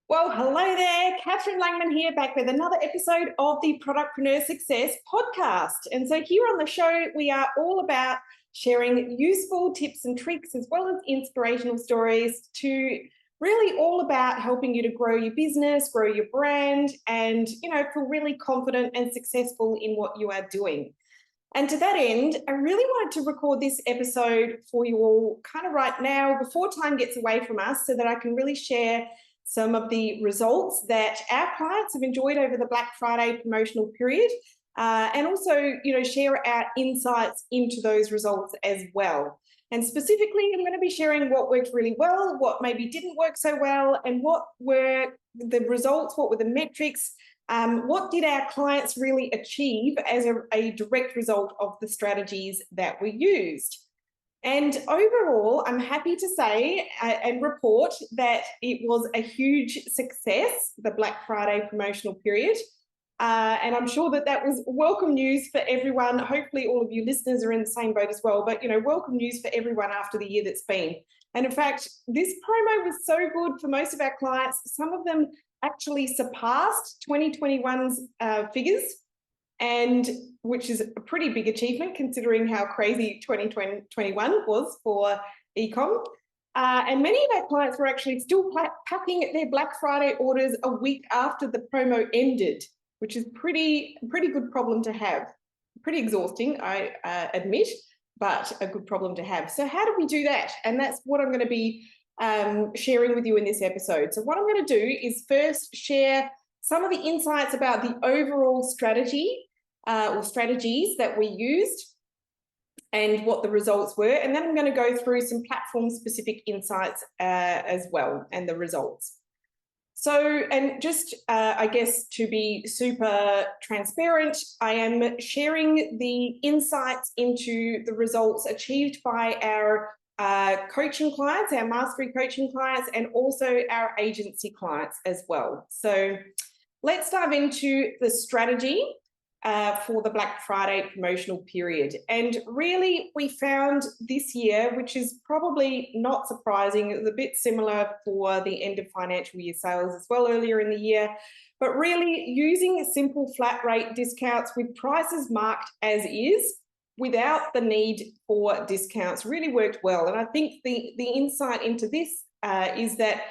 Well, hello there. Catherine Langman here, back with another episode of the Productpreneur Success podcast. And so here on the show, we are all about sharing useful tips and tricks as well as inspirational stories to really all about helping you to grow your business, grow your brand, and, feel really confident and successful in what you are doing. And to that end, I really wanted to record this episode for you all kind of right now before time gets away from us so that I can really share some of the results that our clients have enjoyed over the Black Friday promotional period, and also, share our insights into those results as well. And specifically, I'm going to be sharing what worked really well, what maybe didn't work so well, and what were the results, what were the metrics, what did our clients really achieve as a direct result of the strategies that we used. And overall, I'm happy to say and report that it was a huge success, the Black Friday promotional period. And I'm sure that was welcome news for everyone. Hopefully all of you listeners are in the same boat as well, but welcome news for everyone after the year that's been. And in fact, this promo was so good for most of our clients. Some of them actually surpassed 2021's figures, and which is a pretty big achievement considering how crazy 2021 was for ecom. And many of our clients were actually still packing their Black Friday orders a week after the promo ended, which is pretty good problem to have. Pretty exhausting, I admit, but a good problem to have. So how do we do that? And that's what I'm going to be sharing with you in this episode. So what I'm going to do is first share some of the insights about the overall strategy or strategies that we used and what the results were. And then I'm going to go through some platform-specific insights as well and the results. So, and just, I guess, to be super transparent, I am sharing the insights into the results achieved by our coaching clients, our mastery coaching clients, and also our agency clients as well. So let's dive into the strategy for the Black Friday promotional period. And really, we found this year, which is probably not surprising, it was a bit similar for the end of financial year sales as well earlier in the year, but really using simple flat rate discounts with prices marked as is without the need for discounts really worked well. And I think the insight into this is that,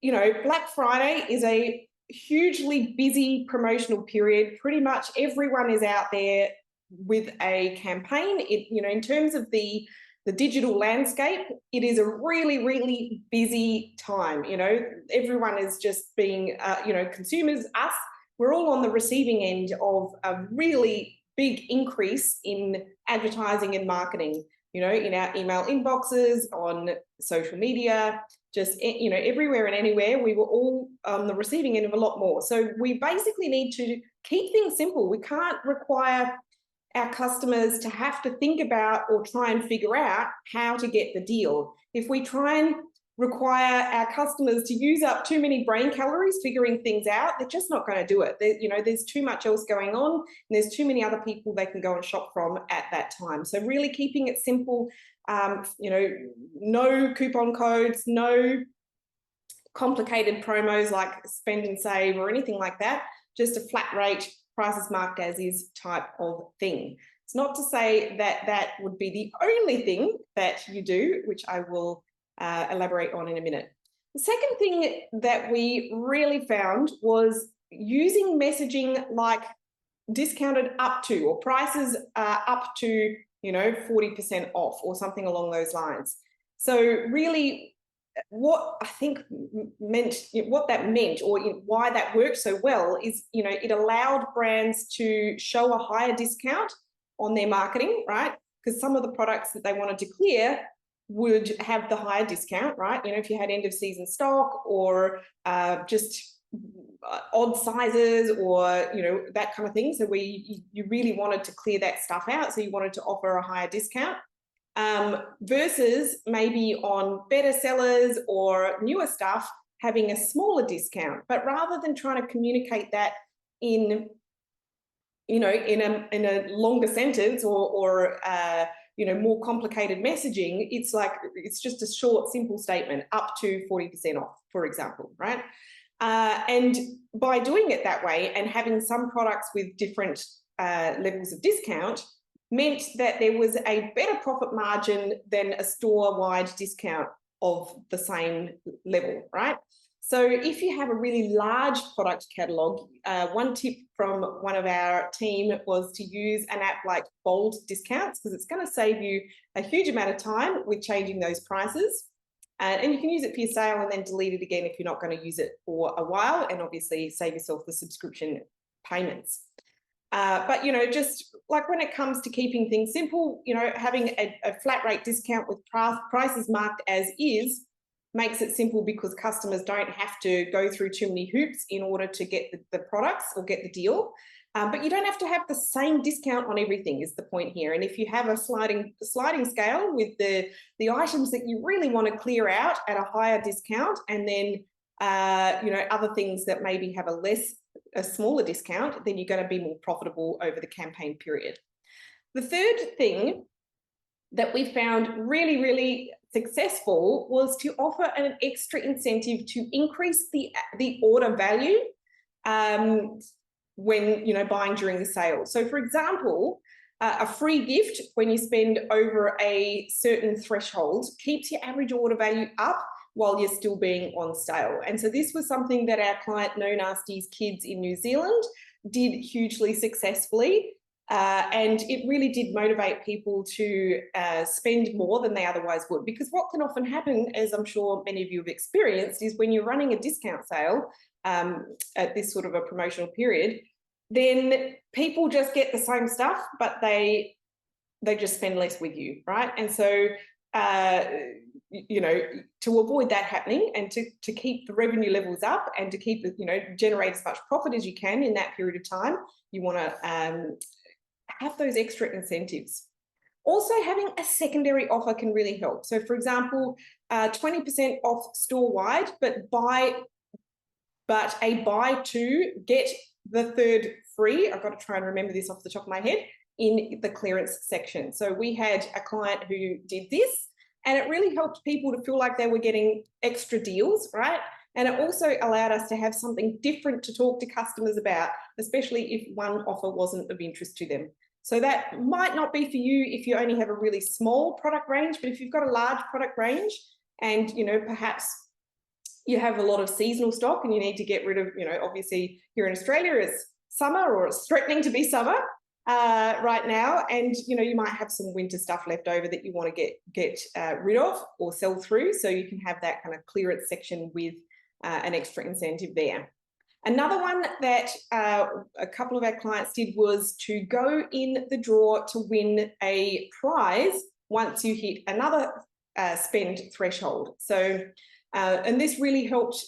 Black Friday is a hugely busy promotional period. Pretty much everyone is out there with a campaign. In terms of the digital landscape, it is a really, really busy time. Everyone is just being, consumers, us, we're all on the receiving end of a really big increase in advertising and marketing, in our email inboxes, on social media, just, everywhere and anywhere. We were all on the receiving end of a lot more. So we basically need to keep things simple. We can't require our customers to have to think about or try and figure out how to get the deal. If we try and require our customers to use up too many brain calories figuring things out, they're just not going to do it. There's too much else going on, and there's too many other people they can go and shop from at that time. So really keeping it simple, no coupon codes, no complicated promos like spend and save or anything like that, just a flat rate, prices marked as is type of thing. It's not to say that that would be the only thing that you do, which I will elaborate on in a minute. The second thing that we really found was using messaging like discounted up to, or prices up to, 40% off or something along those lines. So really what I think what that meant or why that worked so well is, it allowed brands to show a higher discount on their marketing, right? Because some of the products that they wanted to clear would have the higher discount, right? If you had end of season stock or just odd sizes or, that kind of thing. So you really wanted to clear that stuff out. So you wanted to offer a higher discount versus maybe on better sellers or newer stuff, having a smaller discount. But rather than trying to communicate that in a longer sentence or more complicated messaging, it's just a short, simple statement, up to 40% off, for example, right? And by doing it that way and having some products with different levels of discount meant that there was a better profit margin than a store-wide discount of the same level, right? So if you have a really large product catalog, one tip from one of our team was to use an app like Bold Discounts, because it's going to save you a huge amount of time with changing those prices. And you can use it for your sale and then delete it again if you're not going to use it for a while, and obviously save yourself the subscription payments. But, you know, just like when it comes to keeping things simple, you know, having a flat rate discount with prices marked as is makes it simple, because customers don't have to go through too many hoops in order to get the products or get the deal. But you don't have to have the same discount on everything is the point here. And if you have a sliding scale with the items that you really want to clear out at a higher discount, and then you know, other things that maybe have a smaller discount, then you're going to be more profitable over the campaign period. The third thing that we found really, really successful was to offer an extra incentive to increase the order value when, you know, buying during the sale. So for example, a free gift when you spend over a certain threshold keeps your average order value up while you're still being on sale. And so this was something that our client No Nasty's Kids in New Zealand did hugely successfully. And it really did motivate people to spend more than they otherwise would. Because what can often happen, as I'm sure many of you have experienced, is when you're running a discount sale at this sort of a promotional period, then people just get the same stuff, but they just spend less with you, right? And so, you know, to avoid that happening and to keep the revenue levels up and to keep, you know, generate as much profit as you can in that period of time, you want to have those extra incentives. Also, having a secondary offer can really help. So for example, 20% off store-wide, but a buy two, get the third free. I've got to try and remember this off the top of my head, in the clearance section. So we had a client who did this, and it really helped people to feel like they were getting extra deals, right? And it also allowed us to have something different to talk to customers about, especially if one offer wasn't of interest to them. So that might not be for you if you only have a really small product range, but if you've got a large product range and, you know, perhaps you have a lot of seasonal stock and you need to get rid of, you know, obviously here in Australia it's summer, or it's threatening to be summer right now, and you know, you might have some winter stuff left over that you want to get rid of or sell through, so you can have that kind of clearance section with an extra incentive there. Another one that a couple of our clients did was to go in the draw to win a prize once you hit another spend threshold. So and this really helped,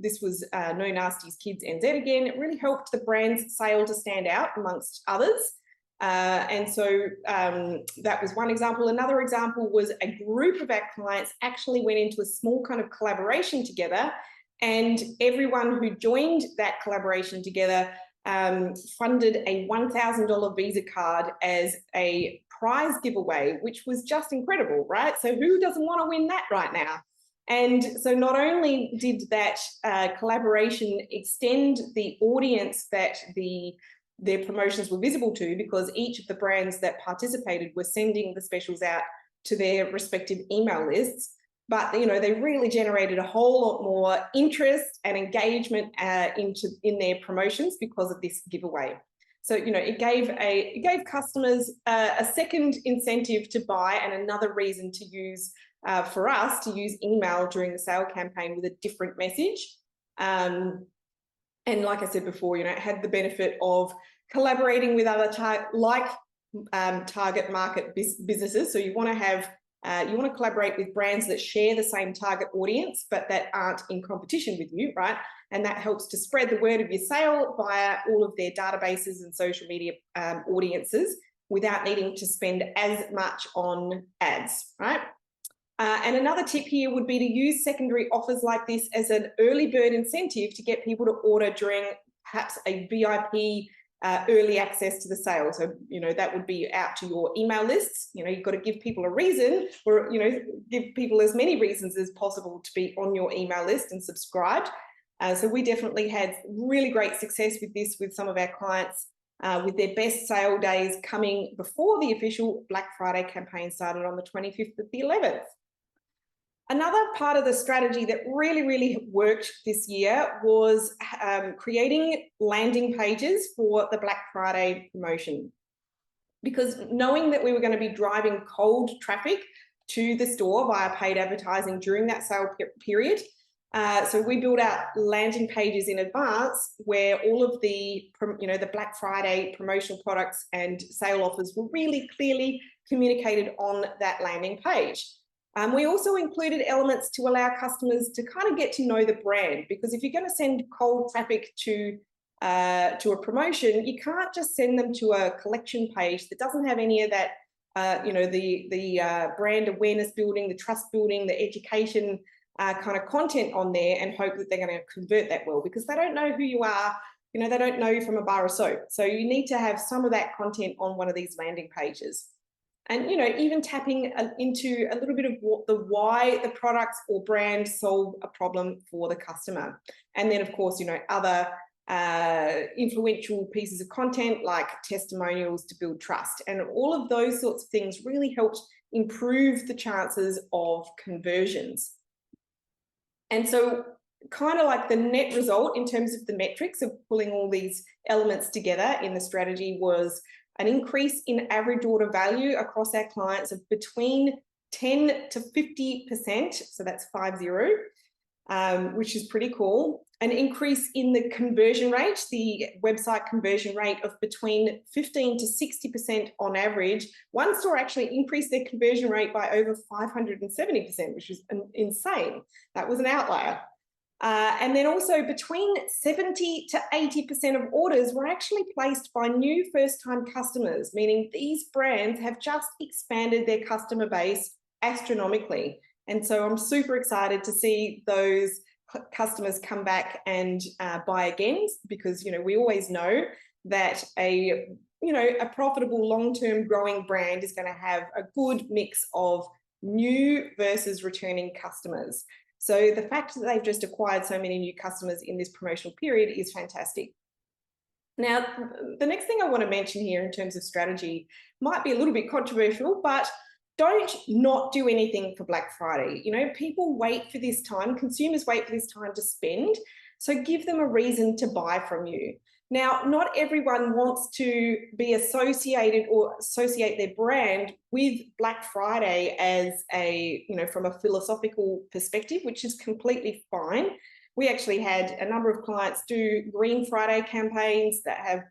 this was No Nasty's Kids NZ again, it really helped the brand's sale to stand out amongst others. And so that was one example. Another example was a group of our clients actually went into a small kind of collaboration together, and everyone who joined that collaboration together funded a $1,000 Visa card as a prize giveaway, which was just incredible, right? So who doesn't want to win that right now? And so not only did that collaboration extend the audience that their promotions were visible to, because each of the brands that participated were sending the specials out to their respective email lists, but you know, they really generated a whole lot more interest and engagement in their promotions because of this giveaway. So you know, it gave customers a second incentive to buy and another reason to use for us to use email during the sale campaign with a different message. And like I said before, you know, it had the benefit of collaborating with other target market businesses. So you want to have you want to collaborate with brands that share the same target audience, but that aren't in competition with you, right? And that helps to spread the word of your sale via all of their databases and social media audiences without needing to spend as much on ads, right? And another tip here would be to use secondary offers like this as an early bird incentive to get people to order during perhaps a VIP early access to the sale. So, you know, that would be out to your email lists. You know, you've got to give people a reason, or, you know, give people as many reasons as possible to be on your email list and subscribed. So we definitely had really great success with this with some of our clients, with their best sale days coming before the official Black Friday campaign started on the 25th of the 11th. Another part of the strategy that really worked this year was creating landing pages for the Black Friday promotion. Because knowing that we were going to be driving cold traffic to the store via paid advertising during that sale period, so we built out landing pages in advance where all of the Black Friday promotional products and sale offers were really clearly communicated on that landing page. We also included elements to allow customers to kind of get to know the brand, because if you're going to send cold traffic to a promotion, you can't just send them to a collection page that doesn't have any of that, the brand awareness building, the trust building, the education kind of content on there, and hope that they're going to convert that well, because they don't know who you are. They don't know you from a bar of soap. So you need to have some of that content on one of these landing pages. And, even tapping into a little bit of why the products or brand solve a problem for the customer. And then, of course, other influential pieces of content like testimonials to build trust. And all of those sorts of things really helped improve the chances of conversions. And so kind of like the net result in terms of the metrics of pulling all these elements together in the strategy was an increase in average order value across our clients of between 10 to 50%. So that's 50, which is pretty cool. An increase in the conversion rate, the website conversion rate of between 15 to 60% on average. One store actually increased their conversion rate by over 570%, which is insane. That was an outlier. And then also between 70 to 80% of orders were actually placed by new first-time customers, meaning these brands have just expanded their customer base astronomically. And so I'm super excited to see those customers come back and buy again, because we always know that a profitable long-term growing brand is going to have a good mix of new versus returning customers. So the fact that they've just acquired so many new customers in this promotional period is fantastic. Now, the next thing I want to mention here in terms of strategy might be a little bit controversial, but don't not do anything for Black Friday. People wait for this time, consumers wait for this time to spend, so give them a reason to buy from you. Now, not everyone wants to be associated or associate their brand with Black Friday as from a philosophical perspective, which is completely fine. We actually had a number of clients do Green Friday campaigns that have,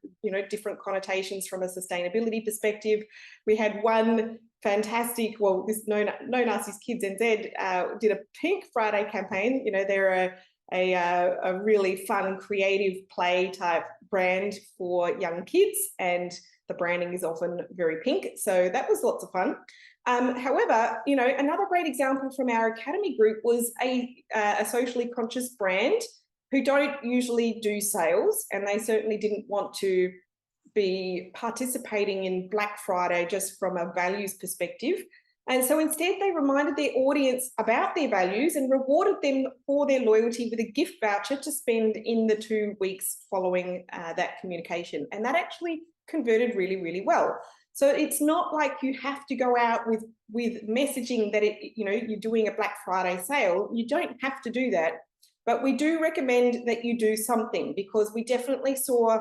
different connotations from a sustainability perspective. We had one fantastic, this No Nasty's Kids NZ did a Pink Friday campaign. They're a really fun, creative play type brand for young kids, and the branding is often very pink. So that was lots of fun. However, another great example from our academy group was a socially conscious brand who don't usually do sales, and they certainly didn't want to be participating in Black Friday just from a values perspective. And so instead, they reminded their audience about their values and rewarded them for their loyalty with a gift voucher to spend in the 2 weeks following that communication. And that actually converted really well. So it's not like you have to go out with messaging that you're doing a Black Friday sale. You don't have to do that. But we do recommend that you do something, because we definitely saw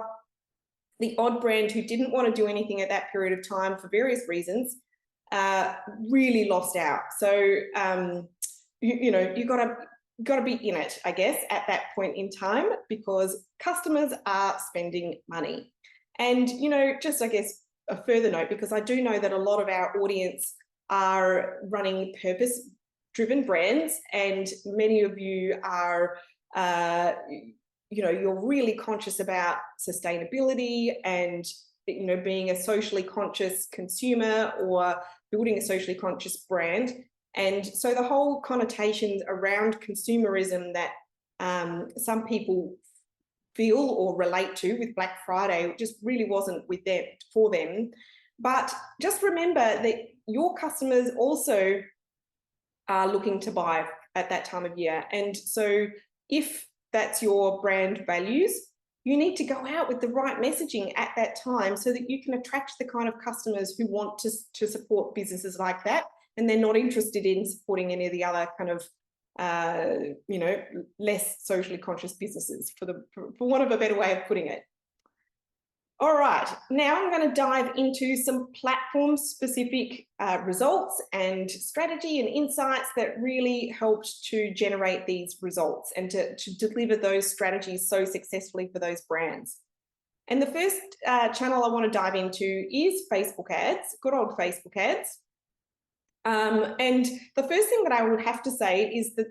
the odd brand who didn't want to do anything at that period of time for various reasons really lost out. So you got to be in it, I guess, at that point in time, because customers are spending money. And just I guess a further note, because I do know that a lot of our audience are running purpose-driven brands, and many of you are you're really conscious about sustainability and being a socially conscious consumer or building a socially conscious brand. And so the whole connotations around consumerism that some people feel or relate to with Black Friday just really wasn't for them. But just remember that your customers also are looking to buy at that time of year. And so if that's your brand values, you need to go out with the right messaging at that time so that you can attract the kind of customers who want to support businesses like that, and they're not interested in supporting any of the other kind of less socially conscious businesses, for want of a better way of putting it. All right, now I'm going to dive into some platform-specific results and strategy and insights that really helped to generate these results and to deliver those strategies so successfully for those brands. And the first channel I want to dive into is Facebook ads, good old Facebook ads. And the first thing that I would have to say is that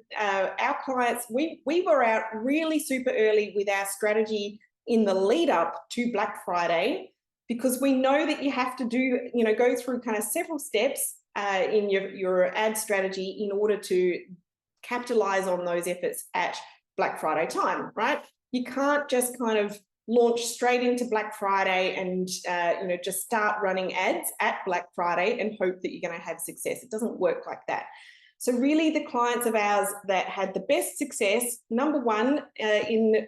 our clients, we were out really super early with our strategy in the lead up to Black Friday, because we know that you have to do, go through kind of several steps in your ad strategy in order to capitalize on those efforts at Black Friday time, right? You can't just kind of launch straight into Black Friday and just start running ads at Black Friday and hope that you're going to have success. It doesn't work like that. So really the clients of ours that had the best success, number one, in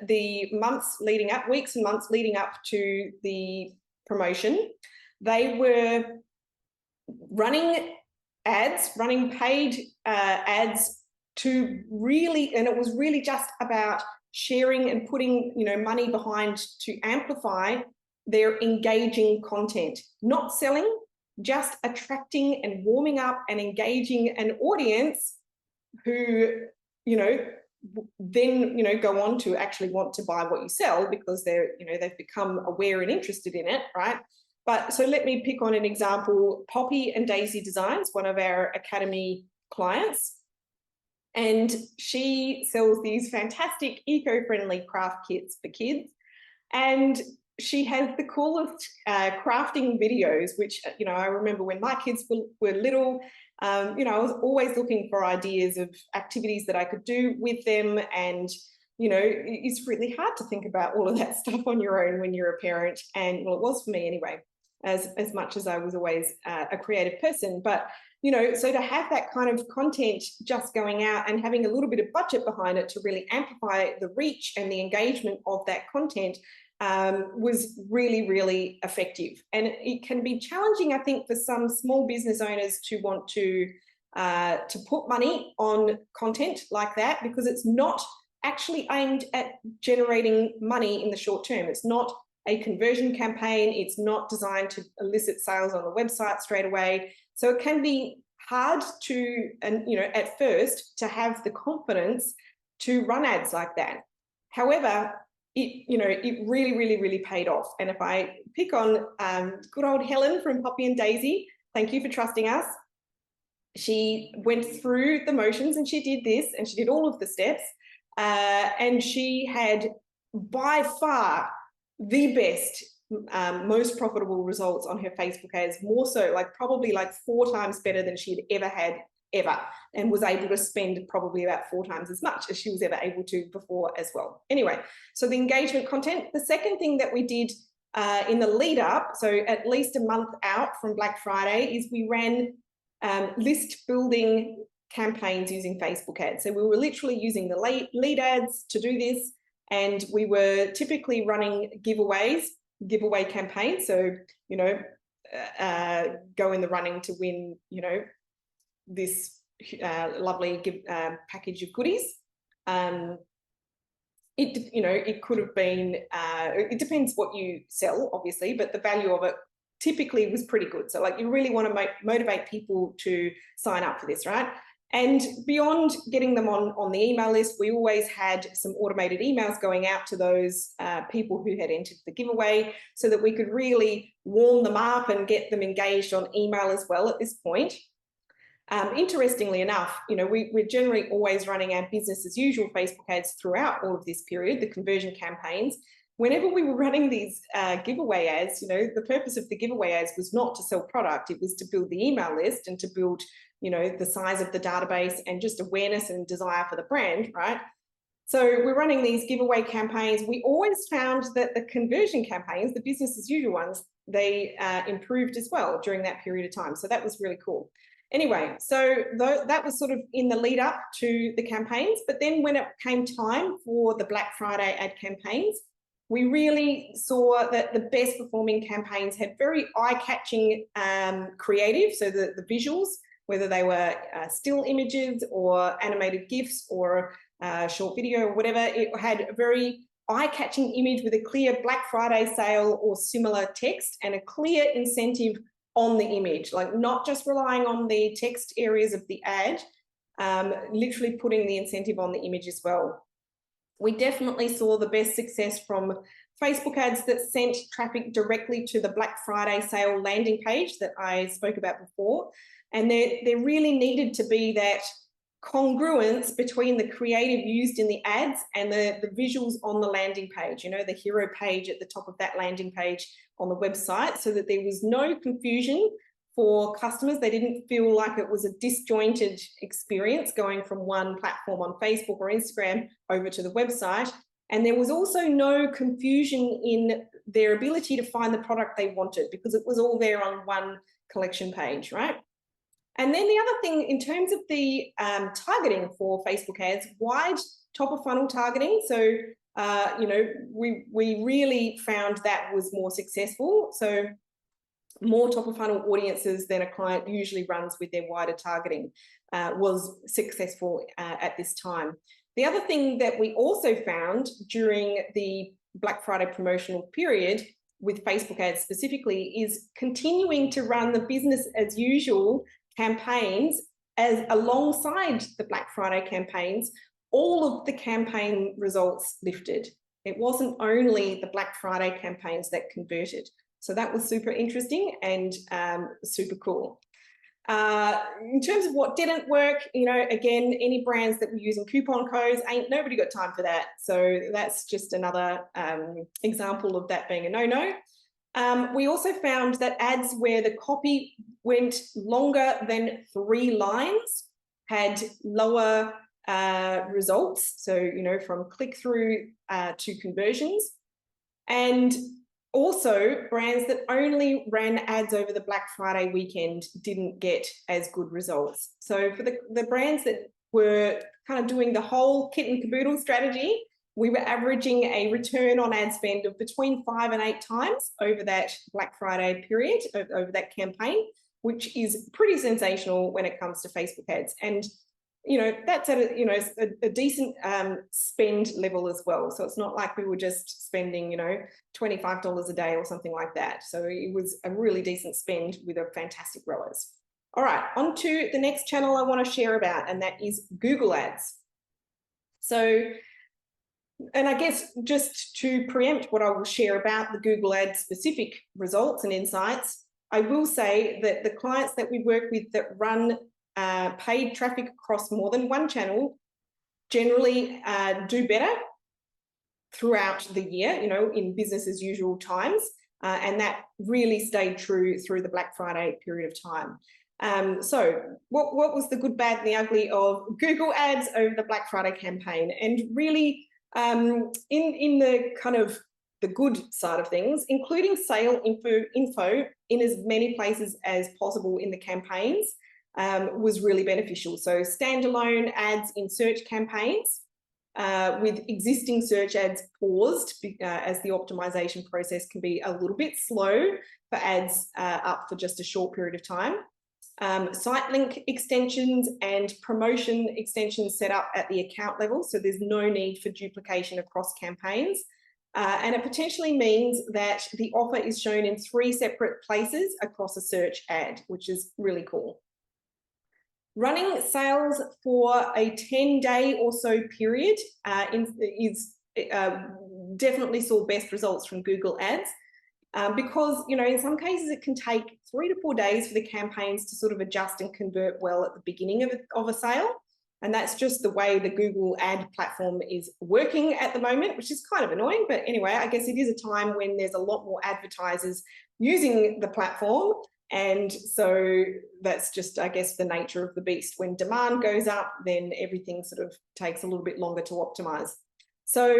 the months leading up, weeks and months leading up to the promotion, they were running ads, running paid ads to really, and it was really just about sharing and putting money behind to amplify their engaging content, not selling, just attracting and warming up and engaging an audience who then go on to actually want to buy what you sell, because they've become aware and interested in it, right? But so let me pick on an example. Poppy and Daisy Designs, one of our academy clients, and she sells these fantastic eco-friendly craft kits for kids, and she has the coolest crafting videos, which I remember when my kids were little. I was always looking for ideas of activities that I could do with them, and it's really hard to think about all of that stuff on your own when you're a parent, and well, it was for me anyway, as much as I was always a creative person. But so to have that kind of content just going out and having a little bit of budget behind it to really amplify the reach and the engagement of that content was really, really effective. And it can be challenging, I think, for some small business owners to want to put money on content like that, because it's not actually aimed at generating money in the short term. It's not a conversion campaign. It's not designed to elicit sales on the website straight away. So it can be hard to, at first, to have the confidence to run ads like that. However, it really, really, really paid off. And if I pick on good old Helen from Poppy and Daisy, thank you for trusting us. She went through the motions and she did this and she did all of the steps. And she had by far the best, most profitable results on her Facebook ads, more so probably 4 times better than she had ever had ever, and was able to spend probably about 4 times as much as she was ever able to before as well. Anyway, so the engagement content. The second thing that we did in the lead up, so at least a month out from Black Friday, is we ran list building campaigns using Facebook ads. So we were literally using the lead ads to do this, and we were typically running giveaway campaigns. So, go in the running to win, this lovely package of goodies. It could have been, it depends what you sell, obviously, but the value of it typically was pretty good. So you really want to motivate people to sign up for this, right? And beyond getting them on the email list, we always had some automated emails going out to those people who had entered the giveaway, so that we could really warm them up and get them engaged on email as well at this point. Interestingly enough, we're generally always running our business as usual Facebook ads throughout all of this period, the conversion campaigns. Whenever we were running these giveaway ads, the purpose of the giveaway ads was not to sell product. It was to build the email list and to build, the size of the database and just awareness and desire for the brand, right? So we're running these giveaway campaigns. We always found that the conversion campaigns, the business as usual ones, they improved as well during that period of time. So that was really cool. Anyway, so that was sort of in the lead up to the campaigns. But then when it came time for the Black Friday ad campaigns, we really saw that the best performing campaigns had very eye-catching creative, so the visuals, whether they were still images or animated GIFs or short video or whatever, it had a very eye-catching image with a clear Black Friday sale or similar text and a clear incentive on the image, like not just relying on the text areas of the ad, literally putting the incentive on the image as well. We definitely saw the best success from Facebook ads that sent traffic directly to the Black Friday sale landing page that I spoke about before. And there really needed to be that congruence between the creative used in the ads and the visuals on the landing page, you know, the hero page at the top of that landing page on the website, so that there was no confusion for customers. They didn't feel like it was a disjointed experience going from one platform on Facebook or Instagram over to the website. And there was also no confusion in their ability to find the product they wanted, because it was all there on one collection page, right? And then the other thing, in terms of the targeting for Facebook ads, wide top of funnel targeting. So, you know, we really found that was more successful. So more top of funnel audiences than a client usually runs with their wider targeting was successful at this time. The other thing that we also found during the Black Friday promotional period with Facebook ads specifically is continuing to run the business as usual campaigns as alongside the Black Friday campaigns. All of the campaign results lifted. It wasn't only the Black Friday campaigns that converted. So that was super interesting and super cool. In terms of what didn't work, you know, again, any brands that were using coupon codes, ain't nobody got time for that. So that's just another example of that being a no-no. We also found that ads where the copy went longer than 3 lines had lower results. So, you know, from click-through to conversions. And also, brands that only ran ads over the Black Friday weekend didn't get as good results. So for the brands that were kind of doing the whole kit and caboodle strategy, we were averaging a return on ad spend of between 5 and 8 times over that Black Friday period, over that campaign, which is pretty sensational when it comes to Facebook ads. And you know, that's at a decent spend level as well. So it's not like we were just spending, you know, $25 a day or something like that. So it was a really decent spend with a fantastic ROAS. All right, on to the next channel I want to share about, and that is Google Ads. So, and I guess just to preempt what I will share about the Google Ads specific results and insights, I will say that the clients that we work with that run paid traffic across more than one channel generally do better throughout the year, you know, in business as usual times. And that really stayed true through the Black Friday period of time. So what was the good, bad, and the ugly of Google Ads over the Black Friday campaign? And really in the kind of the good side of things, including sale info in as many places as possible in the campaigns, was really beneficial. So standalone ads in search campaigns with existing search ads paused as the optimization process can be a little bit slow for ads up for just a short period of time. Site link extensions and promotion extensions set up at the account level, so there's no need for duplication across campaigns. And it potentially means that the offer is shown in 3 separate places across a search ad, which is really cool. Running sales for a 10-day or so period definitely saw best results from Google Ads because, you know, in some cases it can take 3 to 4 days for the campaigns to sort of adjust and convert well at the beginning of a sale. And that's just the way the Google ad platform is working at the moment, which is kind of annoying. But anyway, I guess it is a time when there's a lot more advertisers using the platform. And so that's just, I guess, the nature of the beast. When demand goes up, then everything sort of takes a little bit longer to optimize. So,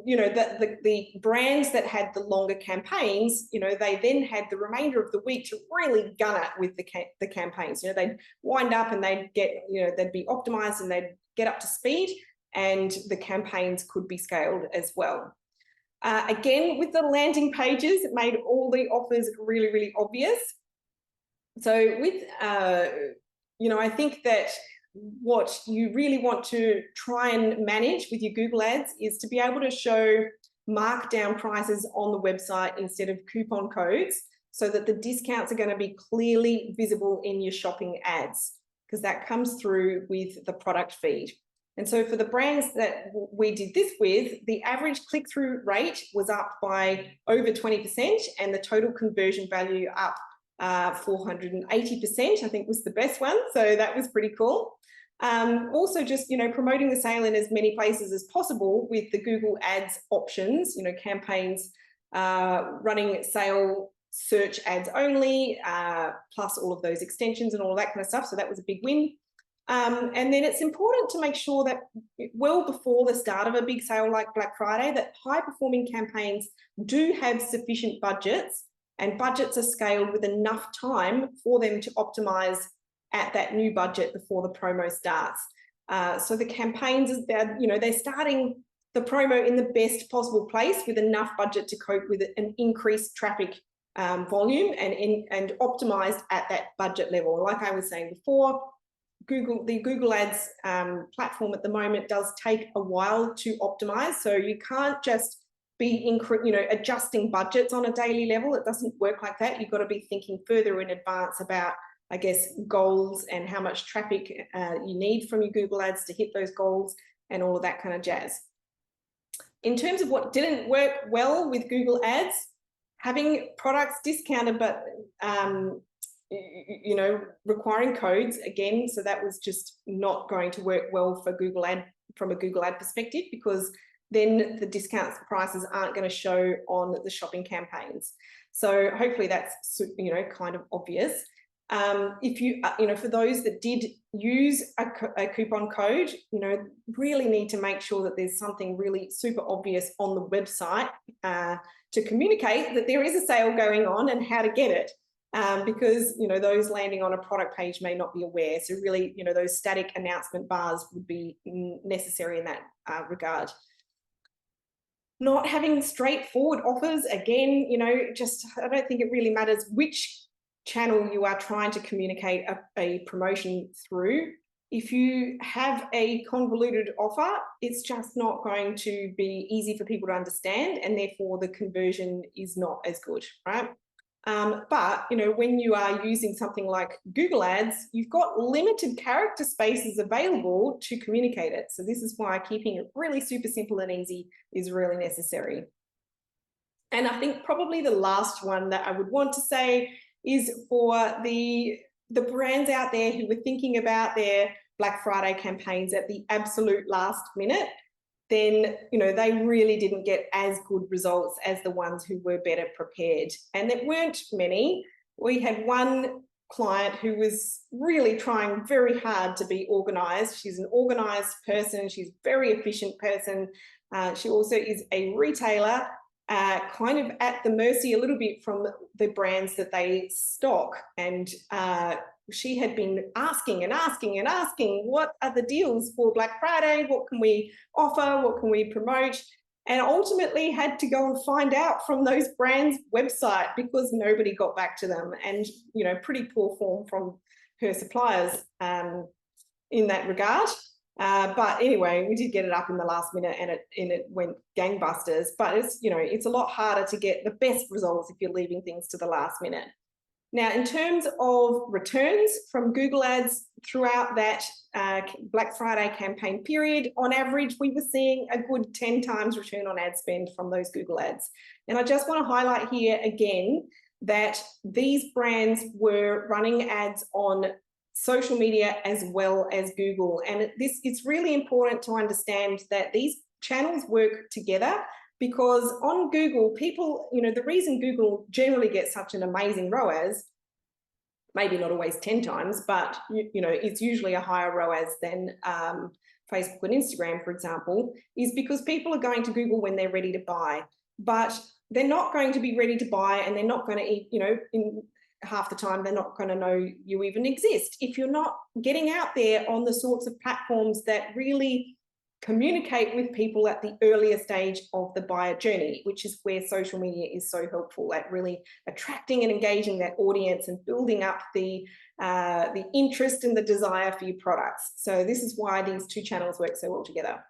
the brands that had the longer campaigns, they then had the remainder of the week to really gun it with the campaigns. They'd wind up and they'd get, they'd be optimized and they'd get up to speed, and the campaigns could be scaled as well. Again, with the landing pages, it made all the offers really, really obvious. So with, I think that what you really want to try and manage with your Google ads is to be able to show markdown prices on the website instead of coupon codes, so that the discounts are going to be clearly visible in your shopping ads, because that comes through with the product feed. And so for the brands that we did this with, the average click-through rate was up by over 20%, and the total conversion value up 480%, I think was the best one. So that was pretty cool. Also just, promoting the sale in as many places as possible with the Google Ads options, campaigns, running sale search ads only, plus all of those extensions and all that kind of stuff. So that was a big win. And then it's important to make sure that well before the start of a big sale like Black Friday, that high performing campaigns do have sufficient budgets, and budgets are scaled with enough time for them to optimize at that new budget before the promo starts. So the campaigns, they're starting the promo in the best possible place with enough budget to cope with an increased traffic volume and optimized at that budget level. Like I was saying before, the Google Ads platform at the moment does take a while to optimize. So you can't just be adjusting budgets on a daily level. It doesn't work like that. You've got to be thinking further in advance about, I guess, goals and how much traffic you need from your Google Ads to hit those goals and all of that kind of jazz. In terms of what didn't work well with Google Ads, having products discounted, but requiring codes again, so that was just not going to work well for Google Ad from a Google Ad perspective, because then the discounts prices aren't going to show on the shopping campaigns. So hopefully that's kind of obvious. If you for those that did use a coupon code, really need to make sure that there's something really super obvious on the website to communicate that there is a sale going on and how to get it. Because those landing on a product page may not be aware. So really, those static announcement bars would be necessary in that regard. Not having straightforward offers, again, I don't think it really matters which channel you are trying to communicate a promotion through. If you have a convoluted offer, it's just not going to be easy for people to understand, and therefore the conversion is not as good, right? But when you are using something like Google Ads, you've got limited character spaces available to communicate it. So this is why keeping it really super simple and easy is really necessary. And I think probably the last one that I would want to say is for the brands out there who were thinking about their Black Friday campaigns at the absolute last minute, then they really didn't get as good results as the ones who were better prepared. And there weren't many. We had one client who was really trying very hard to be organized. She's an organized person. She's a very efficient person. She also is a retailer, kind of at the mercy a little bit from the brands that they stock. And she had been asking and asking and asking, what are the deals for Black Friday? What can we offer? What can we promote? And ultimately had to go and find out from those brands' website, because nobody got back to them, and pretty poor form from her suppliers in that regard. But anyway, we did get it up in the last minute, and it went gangbusters. But it's a lot harder to get the best results if you're leaving things to the last minute. Now, in terms of returns from Google Ads throughout that Black Friday campaign period, on average, we were seeing a good 10 times return on ad spend from those Google Ads. And I just want to highlight here again that these brands were running ads on social media as well as Google. And it's really important to understand that these channels work together, because on Google, people, the reason Google generally gets such an amazing ROAS, maybe not always 10 times, but it's usually a higher ROAS than Facebook and Instagram, for example, is because people are going to Google when they're ready to buy, but they're not going to be ready to buy, and they're not going to, you know, in half the time, they're not going to know you even exist if you're not getting out there on the sorts of platforms that really communicate with people at the earlier stage of the buyer journey, which is where social media is so helpful at really attracting and engaging that audience and building up the interest and the desire for your products. So this is why these two channels work so well together.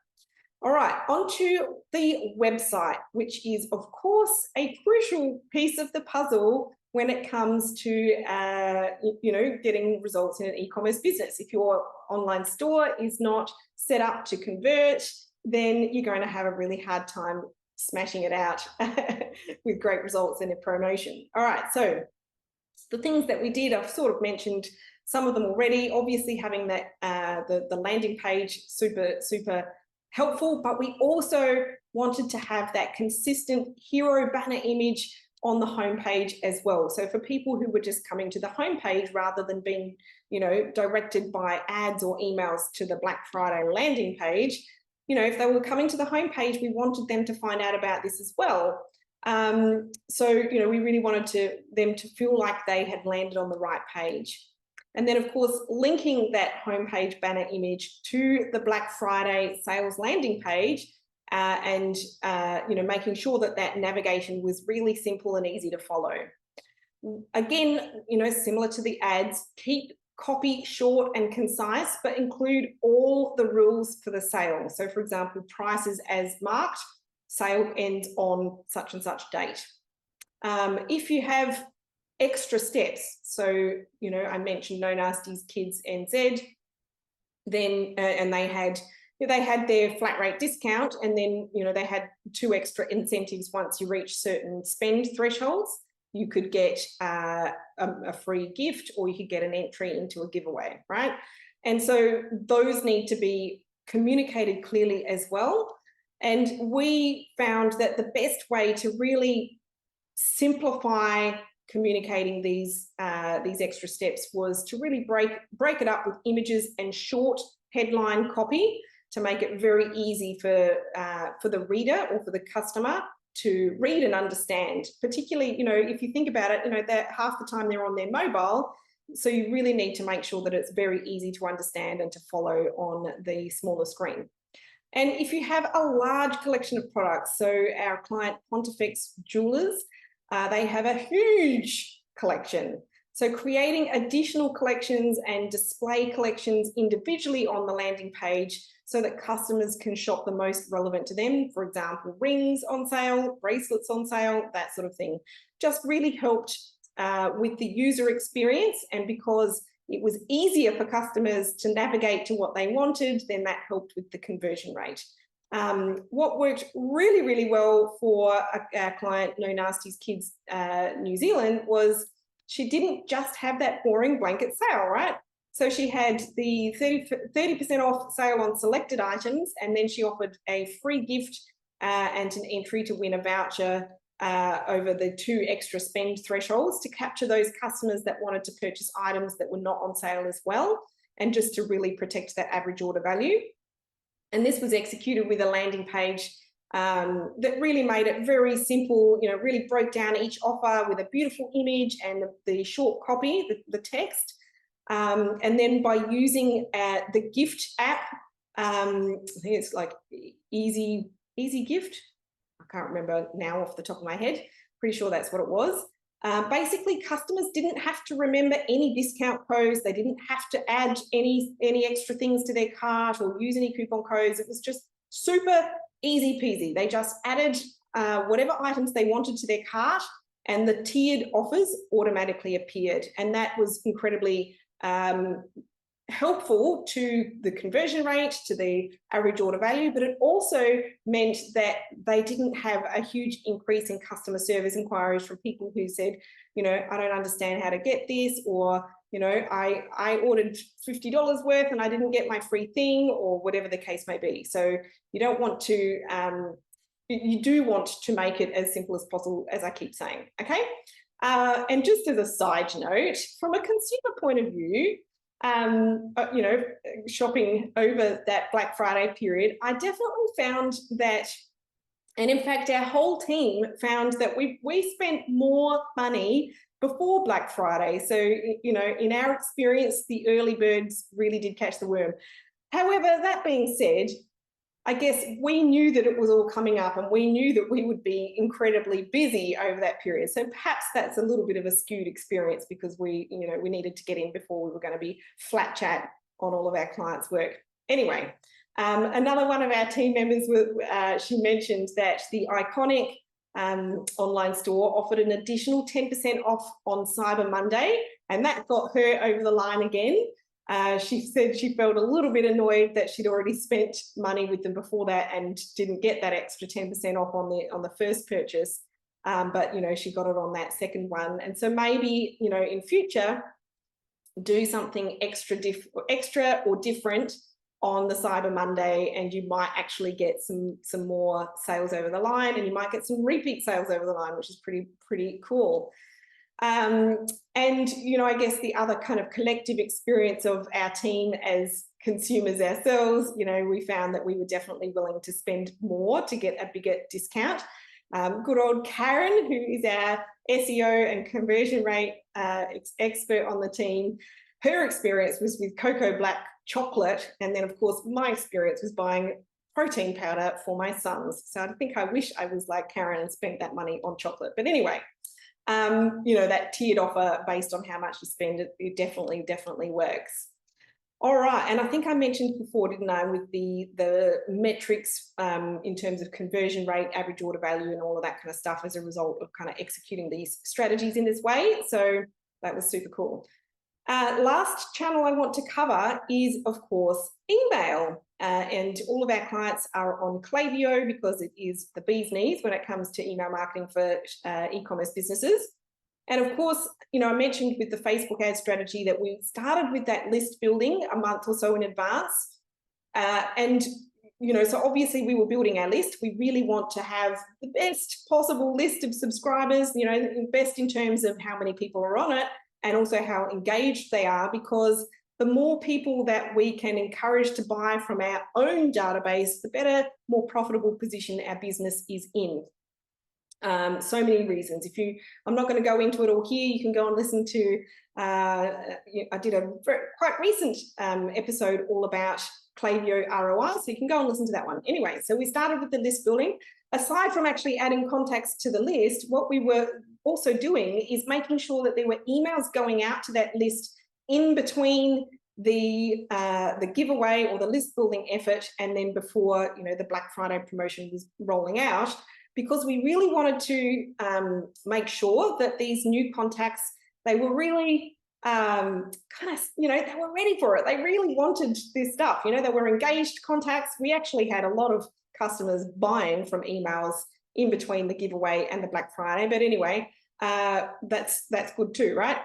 All right, onto the website, which is, of course, a crucial piece of the puzzle when it comes to, you know, getting results in an e-commerce business. If your online store is not set up to convert, then you're going to have a really hard time smashing it out with great results in a promotion. All right, so the things that we did, I've sort of mentioned some of them already. Obviously, having that the landing page, super helpful, but we also wanted to have that consistent hero banner image on the homepage as well. So for people who were just coming to the homepage rather than being, you know, directed by ads or emails to the Black Friday landing page, you know, if they were coming to the homepage, we wanted them to find out about this as well. So, you know, we really wanted them to feel like they had landed on the right page. And then, of course, linking that homepage banner image to the Black Friday sales landing page, and you know, making sure that that navigation was really simple and easy to follow. Again, you know, similar to the ads, keep copy short and concise, but include all the rules for the sale. So, for example, prices as marked, sale ends on such and such date. If you have extra steps, so, you know, I mentioned No Nasties Kids NZ, then and they had their flat rate discount, and then, you know, they had 2 extra incentives. Once you reach certain spend thresholds, you could get a free gift, or you could get an entry into a giveaway, right? And so those need to be communicated clearly as well. And we found that the best way to really simplify communicating these extra steps was to really break it up with images and short headline copy to make it very easy for the reader or for the customer to read and understand. Particularly, you know, if you think about it, you know, that half the time they're on their mobile, so you really need to make sure that it's very easy to understand and to follow on the smaller screen. And if you have a large collection of products, so our client Pontifex Jewelers, they have a huge collection. So creating additional collections and display collections individually on the landing page so that customers can shop the most relevant to them. For example, rings on sale, bracelets on sale, that sort of thing. Just really helped with the user experience, and because it was easier for customers to navigate to what they wanted, then that helped with the conversion rate. What worked really, really well for our client, No Nasties Kids New Zealand, was she didn't just have that boring blanket sale, right? So she had the 30% off sale on selected items, and then she offered a free gift and an entry to win a voucher over the 2 extra spend thresholds to capture those customers that wanted to purchase items that were not on sale as well, and just to really protect that average order value. And this was executed with a landing page that really made it very simple, you know, really broke down each offer with a beautiful image and the short copy, the text. And then by using the gift app, I think it's like Easy Gift. I can't remember now off the top of my head. Pretty sure that's what it was. Basically, customers didn't have to remember any discount codes. They didn't have to add any extra things to their cart or use any coupon codes. It was just super easy peasy. They just added whatever items they wanted to their cart, and the tiered offers automatically appeared. And that was incredibly helpful to the conversion rate, to the average order value, but it also meant that they didn't have a huge increase in customer service inquiries from people who said, you know, I don't understand how to get this, or, you know, I ordered $50 worth and I didn't get my free thing, or whatever the case may be. So you don't want to, you do want to make it as simple as possible, as I keep saying, okay? And just as a side note, from a consumer point of view, shopping over that Black Friday period, I definitely found that, and in fact, our whole team found that we spent more money before Black Friday. So, in our experience, the early birds really did catch the worm. However, that being said, I guess we knew that it was all coming up and we knew that we would be incredibly busy over that period. So perhaps that's a little bit of a skewed experience because we needed to get in before we were going to be flat chat on all of our clients' work. Anyway, another one of our team members, she mentioned that the iconic online store offered an additional 10% off on Cyber Monday, and that got her over the line again. She said she felt a little bit annoyed that she'd already spent money with them before that and didn't get that extra 10% off on the first purchase. But she got it on that second one. And so maybe, in future, do something extra or different on the Cyber Monday, and you might actually get some more sales over the line, and you might get some repeat sales over the line, which is pretty cool. And I guess the other kind of collective experience of our team as consumers ourselves, we found that we were definitely willing to spend more to get a bigger discount. Good old Karen, who is our SEO and conversion rate expert on the team, her experience was with Cocoa Black chocolate, and then of course my experience was buying protein powder for my sons. So I think I wish I was like Karen and spent that money on chocolate. But anyway, that tiered offer based on how much you spend, it definitely works. All right, and I think I mentioned before, didn't I, with the metrics in terms of conversion rate, average order value, and all of that kind of stuff as a result of kind of executing these strategies in this way. So that was super cool. Last channel I want to cover is, of course, email. And all of our clients are on Klaviyo because it is the bee's knees when it comes to email marketing for e-commerce businesses. And of course, I mentioned with the Facebook ad strategy that we started with that list building a month or so in advance. So obviously we were building our list. We really want to have the best possible list of subscribers, best in terms of how many people are on it and also how engaged they are, because the more people that we can encourage to buy from our own database, the better, more profitable position our business is in. So many reasons. I'm not going to go into it all here. You can go and listen to, I did a quite recent episode all about Klaviyo ROI, so you can go and listen to that one. Anyway, so we started with the list building. Aside from actually adding contacts to the list, what we were also doing is making sure that there were emails going out to that list in between the giveaway or the list building effort and then before the Black Friday promotion was rolling out, because we really wanted to make sure that these new contacts, they were really they were ready for it. They really wanted this stuff. They were engaged contacts. We actually had a lot of customers buying from emails in between the giveaway and the Black Friday. But anyway, that's good too, right?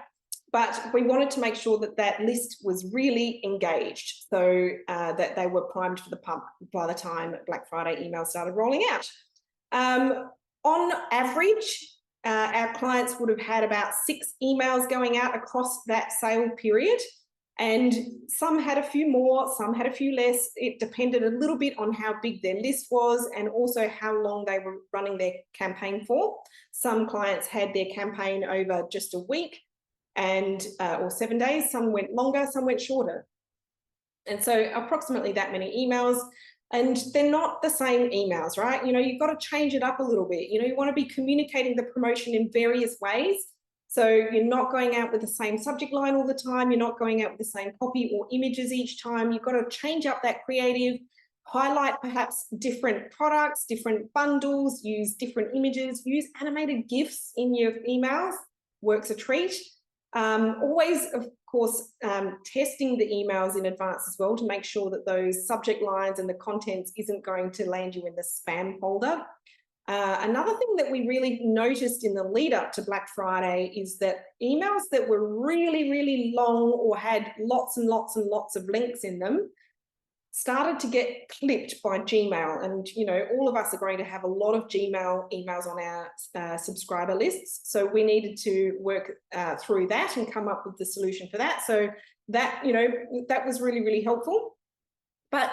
But we wanted to make sure that that list was really engaged, so that they were primed for the pump by the time Black Friday emails started rolling out. On average, our clients would have had about 6 emails going out across that sale period, and some had a few more, some had a few less. It depended a little bit on how big their list was and also how long they were running their campaign for. Some clients had their campaign over just a week and or 7 days. Some went longer, some went shorter. And so approximately that many emails. And they're not the same emails, right? You've got to change it up a little bit. You want to be communicating the promotion in various ways. So you're not going out with the same subject line all the time. You're not going out with the same copy or images each time. You've got to change up that creative, highlight perhaps different products, different bundles, use different images, use animated GIFs in your emails, works a treat. Always, of course, testing the emails in advance as well to make sure that those subject lines and the contents isn't going to land you in the spam folder. Another thing that we really noticed in the lead up to Black Friday is that emails that were really, really long or had lots and lots and lots of links in them started to get clipped by Gmail. And, all of us are going to have a lot of Gmail emails on our subscriber lists. So we needed to work through that and come up with the solution for that. So that, that was really, really helpful. But,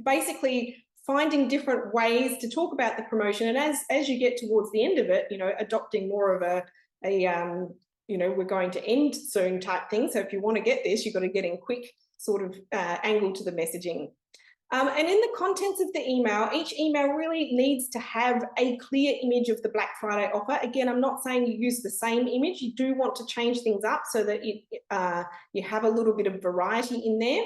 basically finding different ways to talk about the promotion. And as you get towards the end of it, adopting more of a we're going to end soon type thing. So if you want to get this, you've got to get in quick sort of angle to the messaging. And in the contents of the email, each email really needs to have a clear image of the Black Friday offer. Again, I'm not saying you use the same image. You do want to change things up so that you have a little bit of variety in there.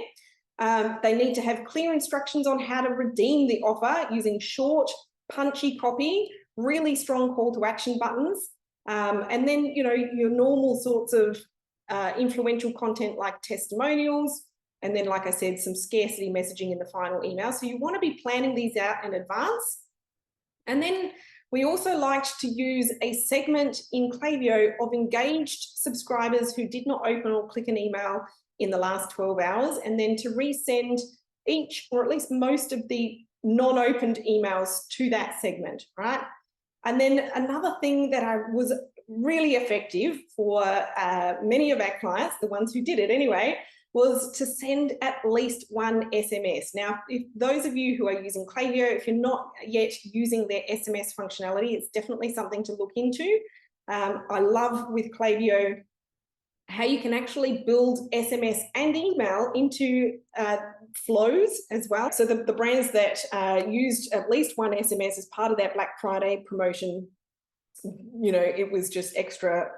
They need to have clear instructions on how to redeem the offer using short, punchy copy, really strong call to action buttons. And then, your normal sorts of influential content like testimonials, and then, like I said, some scarcity messaging in the final email. So you want to be planning these out in advance. And then we also liked to use a segment in Klaviyo of engaged subscribers who did not open or click an email in the last 12 hours, and then to resend each, or at least most of the non-opened emails to that segment, right? And then another thing that was really effective for many of our clients, the ones who did it anyway, was to send at least one SMS. Now, if those of you who are using Klaviyo, if you're not yet using their SMS functionality, it's definitely something to look into. I love with Klaviyo how you can actually build SMS and email into flows as well. So the brands that used at least one SMS as part of that Black Friday promotion, it was just extra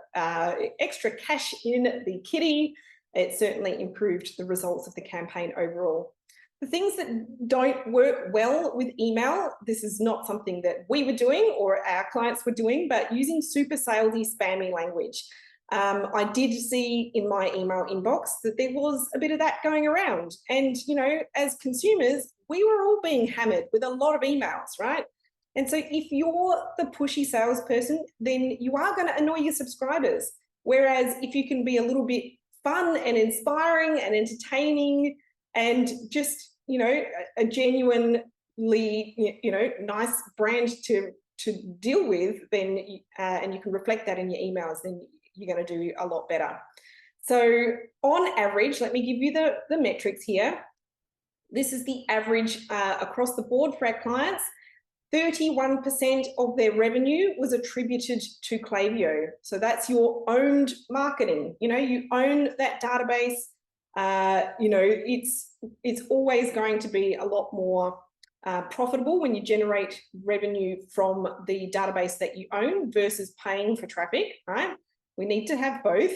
cash in the kitty. It certainly improved the results of the campaign overall. The things that don't work well with email, this is not something that we were doing or our clients were doing, but using super salesy, spammy language. I did see in my email inbox that there was a bit of that going around. And, as consumers, we were all being hammered with a lot of emails, right? And so if you're the pushy salesperson, then you are going to annoy your subscribers. Whereas if you can be a little bit fun and inspiring and entertaining and just, a genuinely, nice brand to deal with, then, and you can reflect that in your emails, then you're going to do a lot better. So on average, let me give you the metrics here. This is the average across the board for our clients. 31% of their revenue was attributed to Klaviyo. So that's your owned marketing. You own that database. It's always going to be a lot more profitable when you generate revenue from the database that you own versus paying for traffic, right? We need to have both.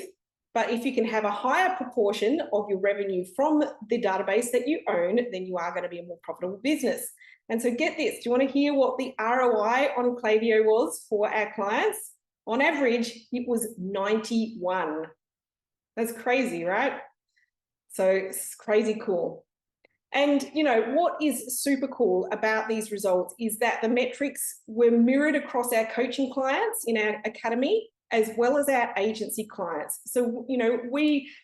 But if you can have a higher proportion of your revenue from the database that you own, then you are going to be a more profitable business. And so get this, do you want to hear what the ROI on Klaviyo was for our clients? On average, it was 91. That's crazy, right? So it's crazy cool. And, what is super cool about these results is that the metrics were mirrored across our coaching clients in our academy, as well as our agency clients. So,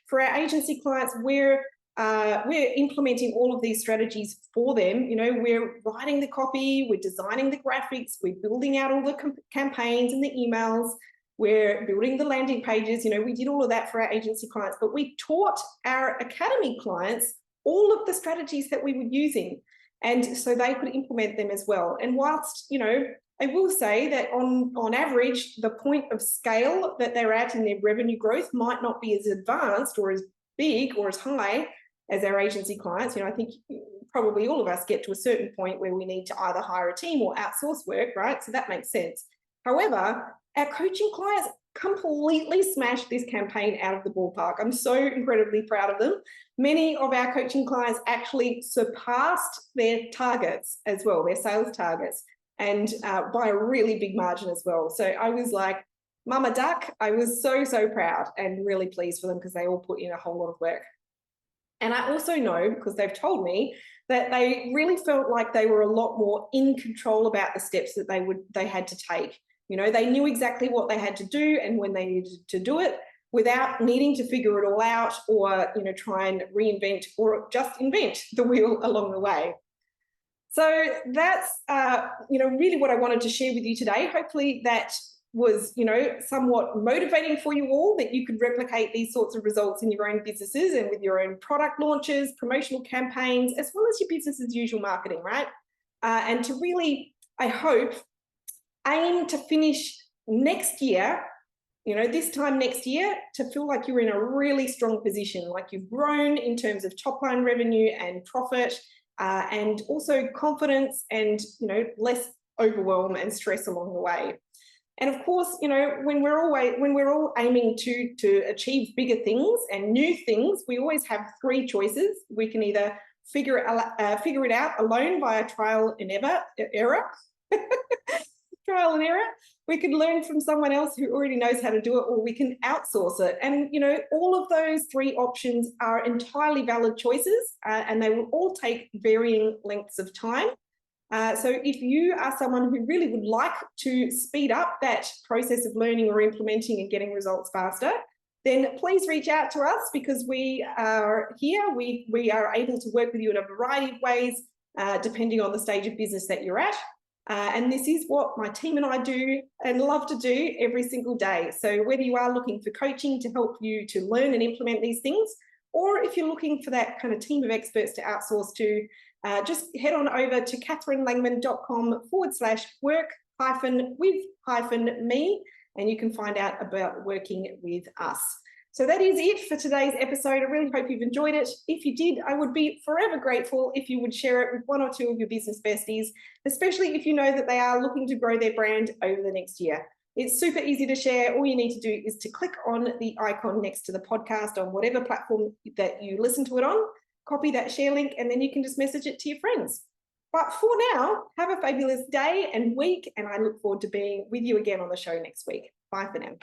for our agency clients, we're implementing all of these strategies for them. We're writing the copy, we're designing the graphics, we're building out all the campaigns and the emails, we're building the landing pages. We did all of that for our agency clients, but we taught our academy clients all of the strategies that we were using. And so they could implement them as well. And whilst, I will say that on average, the point of scale that they're at in their revenue growth might not be as advanced or as big or as high as our agency clients. I think probably all of us get to a certain point where we need to either hire a team or outsource work, right? So that makes sense. However, our coaching clients completely smashed this campaign out of the ballpark. I'm so incredibly proud of them. Many of our coaching clients actually surpassed their targets as well, their sales targets, and by a really big margin as well. So I was like, Mama Duck, I was so, so proud and really pleased for them because they all put in a whole lot of work. And I also know, because they've told me, that they really felt like they were a lot more in control about the steps that they had to take. They knew exactly what they had to do and when they needed to do it. without needing to figure it all out or, try and reinvent or just invent the wheel along the way. So that's, really what I wanted to share with you today. Hopefully that was, somewhat motivating for you all, that you could replicate these sorts of results in your own businesses and with your own product launches, promotional campaigns, as well as your business as usual marketing, right? And to really, I hope, aim to finish next year, this time next year, to feel like you're in a really strong position, like you've grown in terms of top line revenue and profit, and also confidence and, less overwhelm and stress along the way. And of course, when we're all aiming to achieve bigger things and new things, we always have three choices. We can either figure it out alone via trial and error. Trial and error. We could learn from someone else who already knows how to do it, or we can outsource it. And, all of those three options are entirely valid choices, and they will all take varying lengths of time. So if you are someone who really would like to speed up that process of learning or implementing and getting results faster, then please reach out to us, because we are here. We are able to work with you in a variety of ways, depending on the stage of business that you're at. And this is what my team and I do and love to do every single day. So whether you are looking for coaching to help you to learn and implement these things, or if you're looking for that kind of team of experts to outsource to, just head on over to catherinelangman.com/work-with-me, and you can find out about working with us. So that is it for today's episode. I really hope you've enjoyed it. If you did, I would be forever grateful if you would share it with one or two of your business besties, especially if you know that they are looking to grow their brand over the next year. It's super easy to share. All you need to do is to click on the icon next to the podcast on whatever platform that you listen to it on, copy that share link, and then you can just message it to your friends. But for now, have a fabulous day and week, and I look forward to being with you again on the show next week. Bye for now.